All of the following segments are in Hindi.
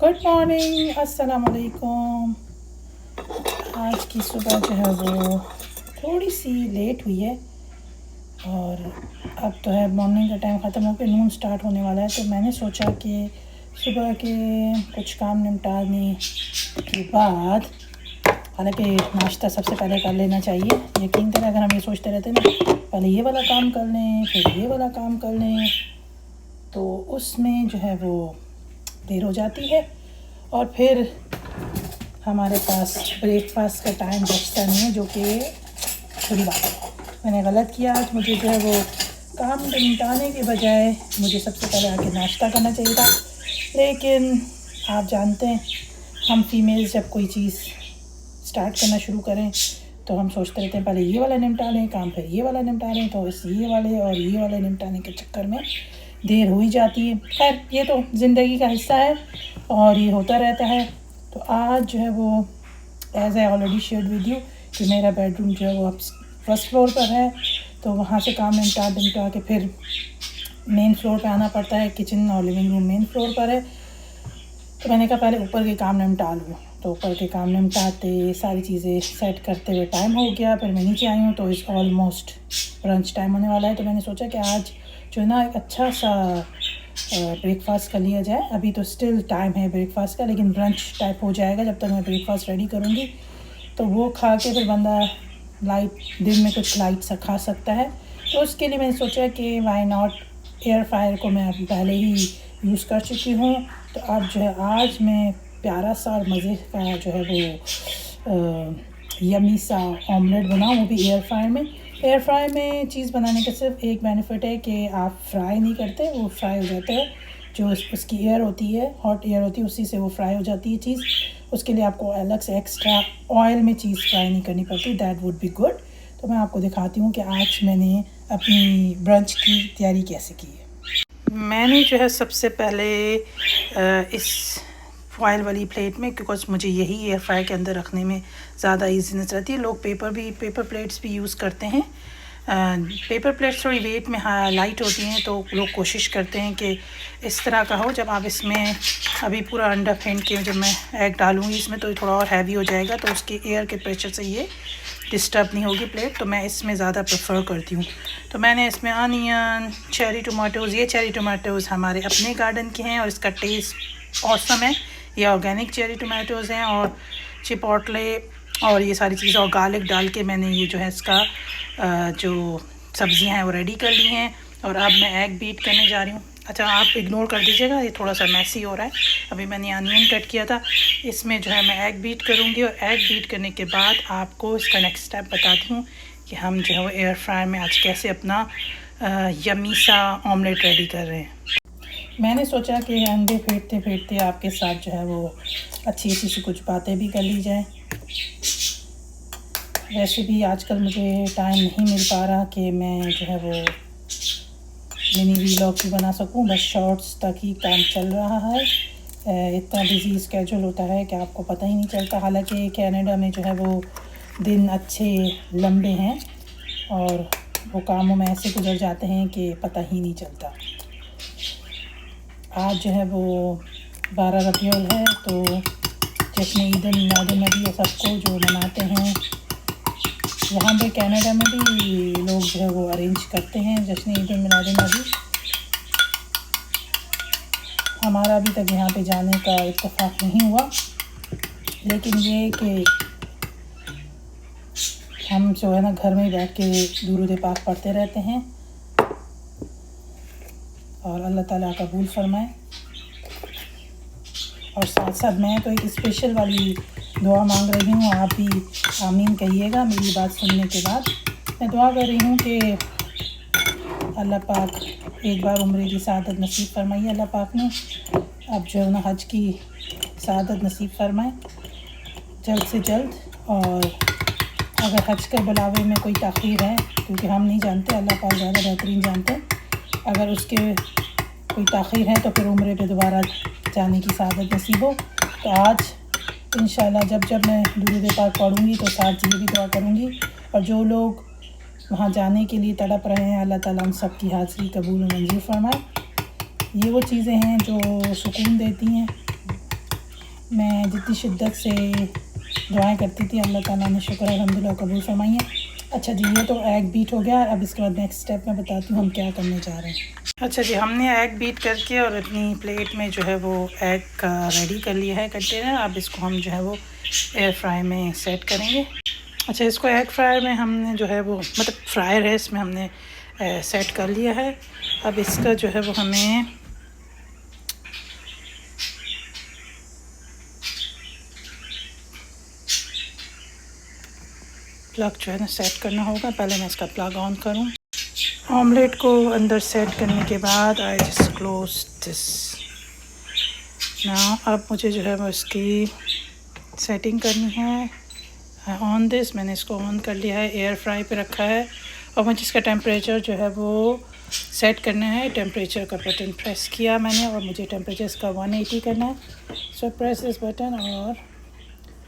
गुड मॉर्निंग, अस्सलाम वालेकुम। आज की सुबह जो है वो थोड़ी सी लेट हुई है और अब तो है मॉर्निंग का टाइम ख़त्म होकर नून स्टार्ट होने वाला है। तो मैंने सोचा कि सुबह के कुछ काम निपटाने के बाद, हालांकि नाश्ता सबसे पहले कर लेना चाहिए। यकीन करें, अगर हम ये सोचते रहते ना पहले ये वाला काम कर लें फिर ये वाला काम कर लें, तो उसमें जो है वो देर हो जाती है और फिर हमारे पास ब्रेकफास्ट का टाइम बचता नहीं है, जो कि बुरी बात है। मैंने गलत किया आज। मुझे जो है वो काम निपटाने के बजाय मुझे सबसे पहले आके नाश्ता करना चाहिए था। लेकिन आप जानते हैं, हम फीमेल्स जब कोई चीज़ स्टार्ट करना शुरू करें तो हम सोचते रहते हैं पहले ये वाला निपटा लें काम, फिर ये वाला निपटा लें, तो इस ये वाले और ये वाले निपटाने के चक्कर में देर हो ही जाती है। खैर, ये तो ज़िंदगी का हिस्सा है और ये होता रहता है। तो आज जो है वो as I already shared with you कि मेरा बेडरूम जो है वो अब फर्स्ट फ्लोर पर है, तो वहाँ से काम निपटा के फिर मेन फ्लोर पे आना पड़ता है। किचन और लिविंग रूम मेन फ्लोर पर है, तो मैंने कहा पहले ऊपर के काम निपटा लूँ। तो ऊपर के काम निपटाते सारी चीज़ें सेट करते हुए टाइम हो गया। फिर मैं नीचे आई हूँ तो इस ऑलमोस्ट ब्रंच टाइम होने वाला है। तो मैंने सोचा कि आज जो है ना एक अच्छा सा ब्रेकफास्ट कर लिया जाए। अभी तो स्टिल टाइम है ब्रेकफास्ट का, लेकिन ब्रंच टाइप हो जाएगा जब तक मैं ब्रेकफास्ट रेडी करूँगी। तो वो खा के फिर बंदा लाइट, दिन में कुछ लाइट सा खा सकता है। तो उसके लिए मैंने सोचा कि वाई नॉट, एयर फ्रायर को मैं पहले ही यूज़ कर चुकी हूँ। तो अब जो है आज मैं प्यारा सा और मज़े का जो है वो यमी सा ऑमलेट बनाऊँ, वो भी एयर फ्रायर में। एयर फ्रायर में चीज़ बनाने का सिर्फ एक बेनिफिट है कि आप फ्राई नहीं करते, वो फ्राई हो जाता है। जो उसकी एयर होती है, हॉट एयर होती है, उसी से वो फ्राई हो जाती है चीज़। उसके लिए आपको अलग से एक्स्ट्रा ऑयल में चीज़ फ्राई नहीं करनी पड़ती। That would be good. तो मैं आपको दिखाती हूँ कि आज मैंने अपनी ब्रंच की तैयारी कैसे की है। मैंने जो है सबसे पहले इस फॉयल वाली प्लेट में, बिकॉज मुझे यही एयर फ्राई के अंदर रखने में ज़्यादा ईजीनेस रहती है। लोग पेपर प्लेट्स भी यूज़ करते हैं। पेपर प्लेट्स थोड़ी वेट में लाइट होती हैं, तो लोग कोशिश करते हैं कि इस तरह का हो। जब आप इसमें अभी पूरा अंडा फेंट के जब मैं एग डालूँगी इसमें, तो थोड़ा और हैवी हो जाएगा, तो उसके एयर के प्रेशर से ये डिस्टर्ब नहीं होगी प्लेट। तो मैं इसमें ज़्यादा प्रेफर करती हूँ। तो मैंने इसमें अनियन, चेरी टमाटोज़, ये चेरी टमाटोज़ हमारे अपने गार्डन के हैं और इसका टेस्ट ऑसम है। ये ऑर्गेनिक चेरी टमाटोज़ हैं और चिपोटले और ये सारी चीज़ें और गार्लिक डाल के मैंने ये जो है इसका जो सब्ज़ियाँ हैं वो रेडी कर ली हैं। और अब मैं एग बीट करने जा रही हूँ। अच्छा, आप इग्नोर कर दीजिएगा, ये थोड़ा सा मैसी हो रहा है। अभी मैंने अनियन कट किया था, इसमें जो है मैं एग बीट करूँगी। और एग बीट करने के बाद आपको इसका नेक्स्ट स्टेप बताती हूँ कि हम जो है वो एयर फ्रायर में आज कैसे अपना यमी सा ऑमलेट रेडी कर रहे हैं। मैंने सोचा कि अंडे फेंटते फेंटते आपके साथ जो है वो अच्छी सी कुछ बातें भी कर ली जाए। वैसे भी आजकल मुझे टाइम नहीं मिल पा रहा कि मैं जो है वो मिनी वीलॉग भी बना सकूं, बस शॉर्ट्स तक ही काम चल रहा है। इतना बिजी स्केड्यूल होता है कि आपको पता ही नहीं चलता। हालांकि कनाडा में जो है वो दिन अच्छे लंबे हैं और वो कामों में ऐसे गुजर जाते हैं कि पता ही नहीं चलता। आज जो है वो 12 रबीउल है, तो जश्न ईद मिलाद नबी सबको जो मनाते हैं, यहाँ पे कनाडा में भी लोग जो है वो अरेंज करते हैं जश्न ईद मिलाद नबी। हमारा अभी तक यहाँ पे जाने का इत्तेफाक नहीं हुआ, लेकिन ये कि हम जो है ना घर में बैठ के दुरूद पाक पढ़ते रहते हैं और अल्लाह ताला कबूल फरमाए। और साथ साथ मैं तो एक स्पेशल वाली दुआ मांग रही हूँ, आप भी आमीन कहिएगा मेरी बात सुनने के बाद। मैं दुआ कर रही हूँ कि अल्लाह पाक एक बार उम्र की सआदत नसीब फरमाइए। अल्लाह पाक ने अब जो है ना हज की सआदत नसीब फरमाए जल्द से जल्द। और अगर हज के बुलावे में कोई ताख़ीर है, क्योंकि हम नहीं जानते, अल्लाह पाक ज़्यादा बेहतरीन जानते हैं, अगर उसके कोई ताख़ीर है तो फिर उम्रे पे दोबारा जाने की सआदत नसीब हो। तो आज इंशाल्लाह जब जब मैं दुरूद पाक पढ़ूँगी तो साथ ये भी दुआ करूँगी। और जो लोग वहाँ जाने के लिए तड़प रहे हैं, अल्लाह ताला हम सब की हाज़िरी कबूल मंजूर फरमाए। ये वो चीज़ें हैं जो सुकून देती हैं। मैं जितनी शिद्दत से दुआएं करती थी, अल्लाह ताला ने शुक्र अल्हम्दुलिल्लाह कबूल फरमाई है। अच्छा जी, ये तो एग बीट हो गया। अब इसके बाद नेक्स्ट स्टेप मैं बताती हूँ हम क्या करने जा रहे हैं। अच्छा जी, हमने एग बीट करके और अपनी प्लेट में जो है वो एग का रेडी कर लिया है कंटेनर। अब इसको हम जो है वो एयर फ्राई में सेट करेंगे। अच्छा, इसको एग फ्रायर में हमने जो है वो मतलब फ्रायर है, इसमें हमने सेट कर लिया है। अब इसका जो है वो हमें प्लग जो है ना सेट करना होगा। पहले मैं इसका प्लग ऑन करूं। ऑमलेट को अंदर सेट करने के बाद आई जस्ट क्लोज दिस ना। अब मुझे जो है वो इसकी सेटिंग करनी है। ऑन दिस, मैंने इसको ऑन कर लिया है, एयर फ्राई पे रखा है और मुझे इसका टेम्परेचर जो है वो सेट करना है। टेम्परेचर का बटन प्रेस किया मैंने और मुझे टेम्परेचर इसका 180 करना है। सो प्रेस इस बटन और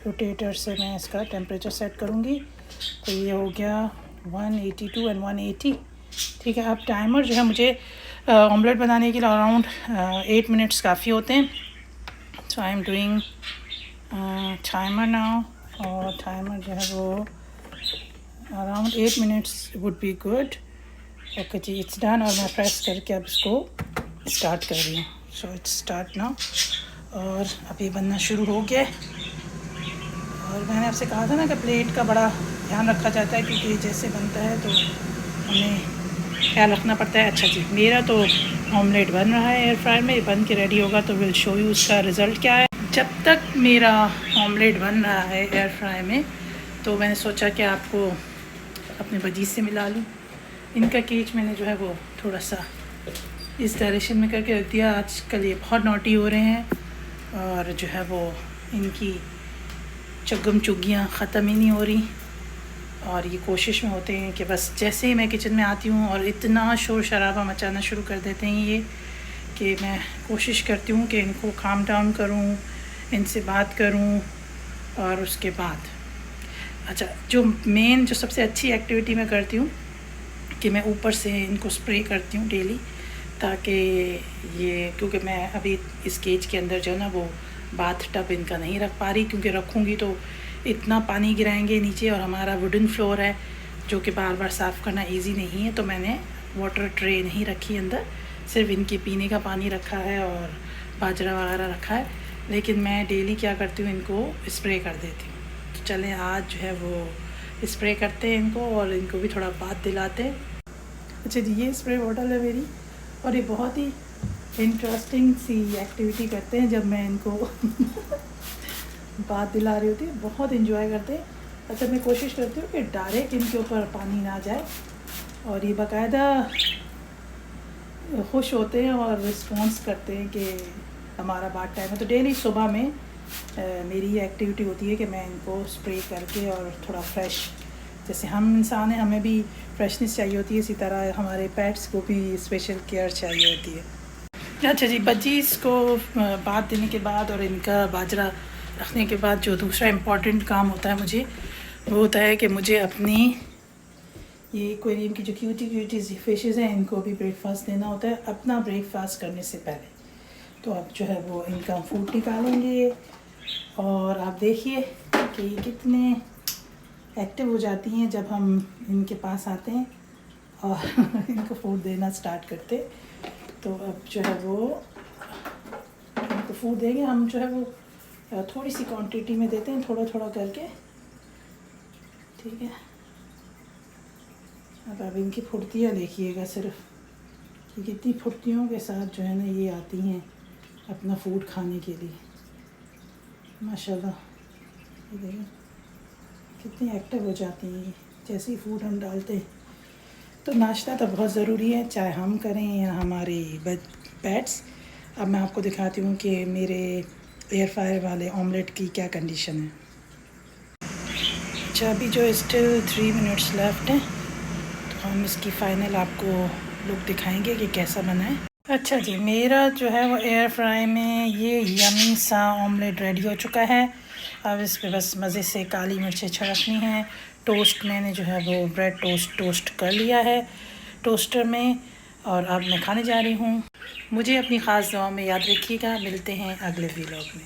रोटेटर से मैं इसका टेम्परेचर सेट करूँगी। तो ये हो गया 182 एंड 180। ठीक है, अब टाइमर जो है मुझे ऑमलेट बनाने के लिए अराउंड 8 मिनट्स काफ़ी होते हैं। So I am doing timer now और टाइमर जो है वो around 8 minutes would be good. Okay ji, it's done और मैं प्रेस करके अब इसको स्टार्ट कर रही हूँ। सो इट्स स्टार्ट नाउ और अभी बनना शुरू हो गया। और मैंने आपसे कहा था ना कि प्लेट का बड़ा ध्यान रखा जाता है क्योंकि जैसे बनता है तो हमें ख्याल रखना पड़ता है। अच्छा जी, मेरा तो ऑमलेट बन रहा है एयर फ्रायर में, बन के रेडी होगा तो विल शो यू उसका रिज़ल्ट क्या है। जब तक मेरा ऑमलेट बन रहा है एयर फ्राई में तो मैंने सोचा कि आपको अपने बजीज से मिला लूँ। इनका केज मैंने जो है वो थोड़ा सा इस डायरेक्शन में करके रख दिया। आजकल ये बहुत नॉटी हो रहे हैं और जो है वो इनकी चुगम चुगियाँ ख़त्म ही नहीं हो रही और ये कोशिश में होते हैं कि बस जैसे ही मैं किचन में आती हूँ और इतना शोर शराबा मचाना शुरू कर देते हैं ये कि मैं कोशिश करती हूँ कि इनको काम डाउन करूँ, इनसे बात करूँ। और उसके बाद अच्छा, जो सबसे अच्छी एक्टिविटी मैं करती हूँ कि मैं ऊपर से इनको स्प्रे करती हूँ डेली, ताकि ये, क्योंकि मैं अभी इस केज के अंदर जो है ना वो बाथ टब इनका नहीं रख पा रही, क्योंकि रखूँगी तो इतना पानी गिराएंगे नीचे और हमारा वुडन फ्लोर है जो कि बार बार साफ़ करना इजी नहीं है। तो मैंने वाटर ट्रे नहीं रखी अंदर, सिर्फ इनके पीने का पानी रखा है और बाजरा वगैरह रखा है। लेकिन मैं डेली क्या करती हूँ, इनको स्प्रे कर देती हूँ। तो चलें आज जो है वो स्प्रे करते हैं इनको और इनको भी थोड़ा बात दिलाते हैं। अच्छा जी, ये स्प्रे बॉटल है मेरी और ये बहुत ही इंटरेस्टिंग सी एक्टिविटी करते हैं जब मैं इनको बात दिला रही होती है, बहुत इन्जॉय करते हैं। अच्छा, मैं कोशिश करती हूँ कि डायरेक्ट इनके ऊपर पानी ना जाए और ये बाकायदा खुश होते हैं और रिस्पॉन्स करते हैं कि हमारा बात टाइम है। तो डेली सुबह में मेरी ये एक्टिविटी होती है कि मैं इनको स्प्रे करके और थोड़ा फ्रेश, जैसे हम इंसान हैं हमें भी फ्रेशनेस चाहिए होती है, इसी तरह हमारे पेट्स को भी स्पेशल केयर चाहिए होती है। अच्छा जी, बजीज़ को बात देने के बाद और इनका बाजरा रखने के बाद जो दूसरा इम्पॉर्टेंट काम होता है मुझे, वो होता है कि मुझे अपनी ये एक्वेरियम की जो क्यूटी फिशेज़ हैं इनको भी ब्रेकफास्ट देना होता है अपना ब्रेकफास्ट करने से पहले। तो अब जो है वो इनका फूड निकालेंगे और आप देखिए कि कितने एक्टिव हो जाती हैं जब हम इनके पास आते हैं और इनको फूड देना स्टार्ट करते। तो अब जो है वो इनको फूड देंगे हम, जो है वो थोड़ी सी क्वांटिटी में देते हैं, थोड़ा थोड़ा करके, ठीक है। अब इनकी फुर्तियाँ देखिएगा सिर्फ कि कितनी फुर्तियों के साथ जो है ना ये आती हैं अपना फूड खाने के लिए। माशाल्लाह, ये देखिए कितनी एक्टिव हो जाती हैं जैसे ही फूड हम डालते हैं। तो नाश्ता तो बहुत ज़रूरी है, चाहे हम करें या हमारे पेट्स। अब मैं आपको दिखाती हूँ कि मेरे एयर फ्रायर वाले ऑमलेट की क्या कंडीशन है। अच्छा, अभी जो स्टिल 3 मिनट्स लेफ्ट हैं, तो हम इसकी फ़ाइनल आपको लुक दिखाएंगे कि कैसा बना है। अच्छा जी, मेरा जो है वो एयर फ्राई में ये यमी सा ऑमलेट रेडी हो चुका है। अब इस पे बस मज़े से काली मिर्चें छिड़कनी हैं। टोस्ट मैंने जो है वो ब्रेड टोस्ट कर लिया है टोस्टर में और अब मैं खाने जा रही हूँ। मुझे अपनी ख़ास दुआ में याद रखिएगा। मिलते हैं अगले व्लॉग में।